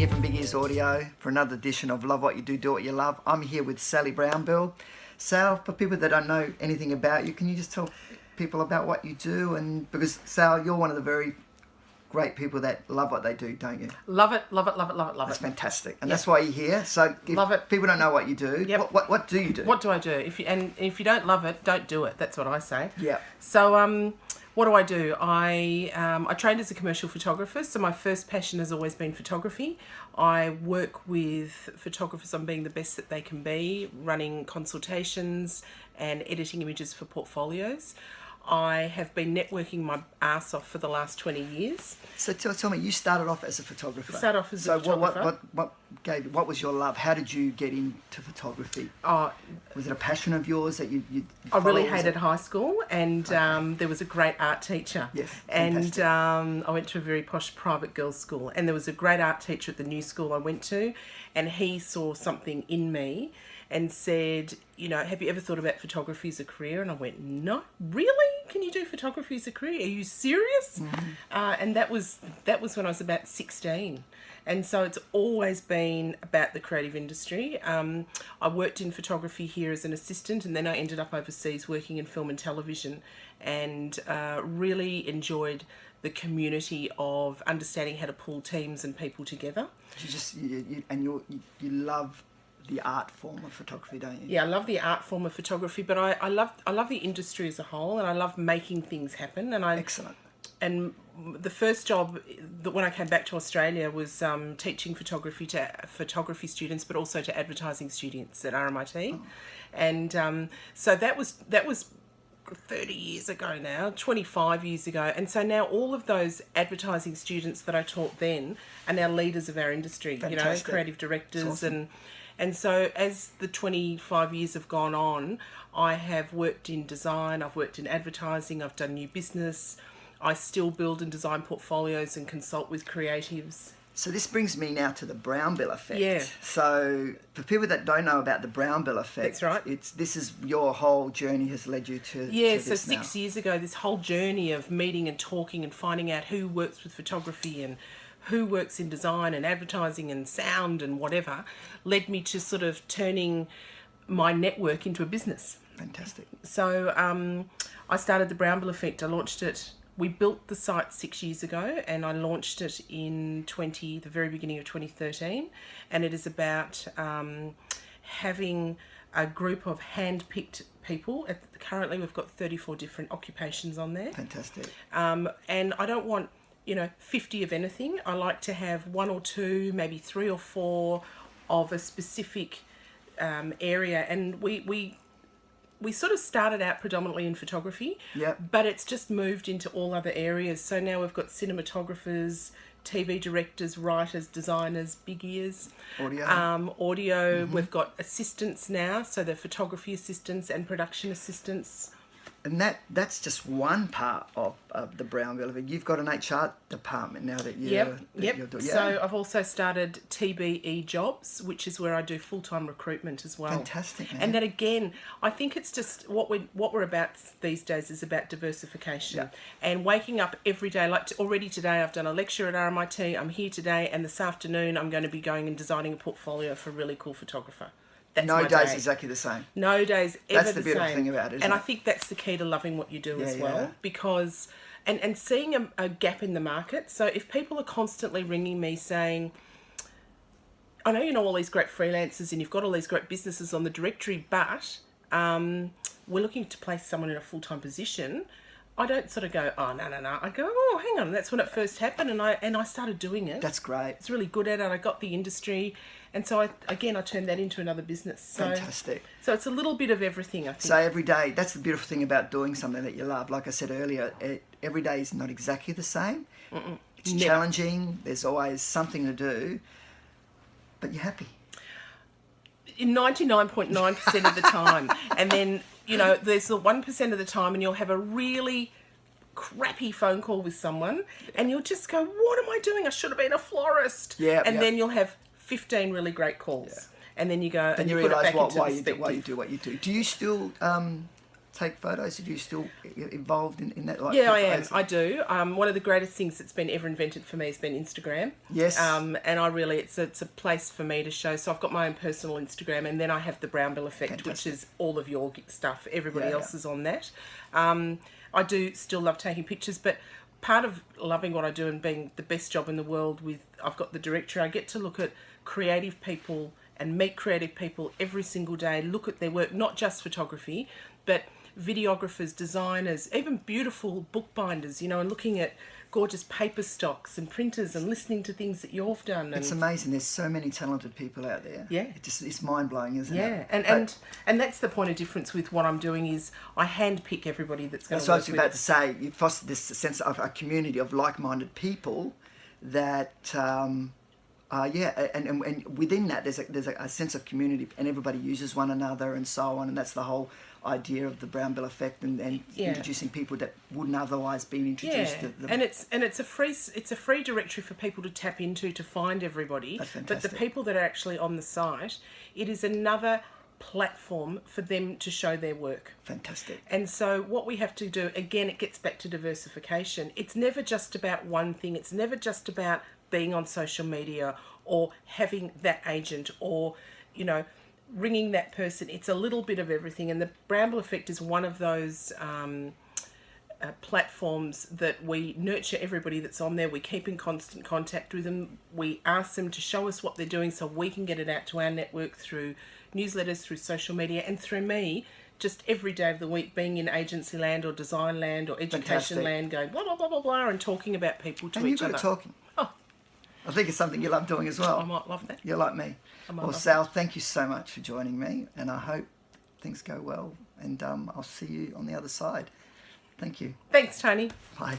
here from Big Ears Audio for another edition of Love What You Do, Do What You Love. I'm here with Sally Brownbill. Sal, for people that don't know anything about you, can you just tell people about what you do? And because Sal, you're one of the very great people that love what they do, don't you? Love it, love it, love it, love it, love That's it. fantastic. And that's why you're here. So if Love it. people don't know what you do, what do you do? What do I do? If you don't love it, don't do it. That's what I say. Yeah. So what do? I trained as a commercial photographer, so my first passion has always been photography. I work with photographers on being the best that they can be, running consultations and editing images for portfolios. I have been networking my ass off for the last 20 years. So tell me, you started off as a photographer. Started off as a photographer. What was your love? How did you get into photography? Was it a passion of yours that you I really hated high school, and there was a great art teacher. Yes, and I went to a very posh private girls' school, and there was a great art teacher at the new school I went to, and he saw something in me and said, you know, have you ever thought about photography as a career? And I went, no, really? Can you do photography as a career? Are you serious? Mm-hmm. And that was when I was about 16. And so it's always been about the creative industry. I worked in photography here as an assistant, and then I ended up overseas working in film and television, and really enjoyed the community of understanding how to pull teams and people together. You love the art form of photography, don't you? Yeah, I love the art form of photography, but I love the industry as a whole, and I love making things happen. And Excellent. And the first job when I came back to Australia was teaching photography to photography students, but also to advertising students at RMIT. Oh. And so that was 30 years ago now, 25 years ago. And so now all of those advertising students that I taught then are now leaders of our industry. Fantastic. You know, creative directors. Awesome. And so as the 25 years have gone on, I have worked in design, I've worked in advertising, I've done new business. I still build and design portfolios and consult with creatives. So this brings me now to the BrownBill Effect. Yeah. So for people that don't know about the BrownBill Effect, that's right. This is your whole journey has led you to this so 6 years ago, this whole journey of meeting and talking and finding out who works with photography and who works in design and advertising and sound and whatever, led me to sort of turning my network into a business. Fantastic. So I started the BrownBill Effect. I launched it. We built the site 6 years ago, and I launched it in the very beginning of 2013. And it is about having a group of hand-picked people. Currently, we've got 34 different occupations on there. Fantastic. And I don't want 50 of anything. I like to have 1 or 2, maybe 3 or 4 of a specific area. And we sort of started out predominantly in photography, but it's just moved into all other areas. So now we've got cinematographers, TV directors, writers, designers, big ears. Audio. Mm-hmm. We've got assistants now, so they're photography assistants and production assistants. And that's just one part of the BrownBill Effect. You've got an HR department now that you're doing. Yeah. So I've also started TBE Jobs, which is where I do full-time recruitment as well. Fantastic, man. And that again, I think it's just what we're about these days is about diversification and waking up every day. Like already today, I've done a lecture at RMIT. I'm here today, and this afternoon I'm going to be going and designing a portfolio for a really cool photographer. That's no days exactly the same. No days ever the same. That's the beautiful thing about it, and I think that's the key to loving what you do as well. Because, and seeing a gap in the market. So if people are constantly ringing me saying, I know you know all these great freelancers and you've got all these great businesses on the directory, but we're looking to place someone in a full-time position. I don't sort of go, oh, no. I go, oh, hang on. That's when it first happened, and I started doing it. That's great. It's really good at it. I got the industry. And so, I turned that into another business. So, fantastic. So it's a little bit of everything, I think. So every day, that's the beautiful thing about doing something that you love. Like I said earlier, every day is not exactly the same. Mm-mm. It's challenging. There's always something to do. But you're happy. In 99.9% of the time. And then, there's the 1% of the time and you'll have a really crappy phone call with someone and you'll just go, what am I doing? I should have been a florist. Then you'll have 15 really great calls. And then you go and you realise why you do what you do. Do you still take photos? Are you still involved in that? Like, Yeah, I am. I do. One of the greatest things that's been ever invented for me has been Instagram. Yes. And I really, it's a place for me to show. So I've got my own personal Instagram, and then I have the BrownBill Effect, Fantastic. which is all of your stuff. Everybody Yeah, else is on that. I do still love taking pictures, but part of loving what I do and being the best job in the world with, I've got the directory, I get to look at creative people and meet creative people every single day, look at their work, not just photography, but videographers, designers, even beautiful bookbinders, you know, and looking at gorgeous paper stocks and printers and listening to things that you've done. And It's amazing. There's so many talented people out there. Yeah. It's mind-blowing, isn't it? Yeah, and that's the point of difference with what I'm doing is I handpick everybody that's going That's to what I work was with about us. to say. You foster this sense of a community of like-minded people that, and within that, there's a sense of community, and everybody uses one another and so on, and that's the whole idea of the BrownBill Effect and Yeah. introducing people that wouldn't otherwise be introduced to them. And it's a free directory for people to tap into to find everybody. That's but the fantastic. people that are actually on the site, it is another platform for them to show their work. Fantastic. And so what we have to do, again, it gets back to diversification. It's never just about one thing. It's never just about being on social media or having that agent or, you know, ringing that person. It's a little bit of everything. And the BrownBill Effect is one of those platforms that we nurture everybody that's on there. We keep in constant contact with them. We ask them to show us what they're doing so we can get it out to our network through newsletters, through social media, and through me, just every day of the week being in agency land or design land or education Fantastic. land, going blah, blah, blah, blah, blah, and talking about people to And you're each good other. at talking. Oh, I think it's something you love doing as well. I might love that. You're like me. I might Well, love Sal, thank you so much for joining me, and I hope things go well, and I'll see you on the other side. Thank you. Thanks, Tony. Bye.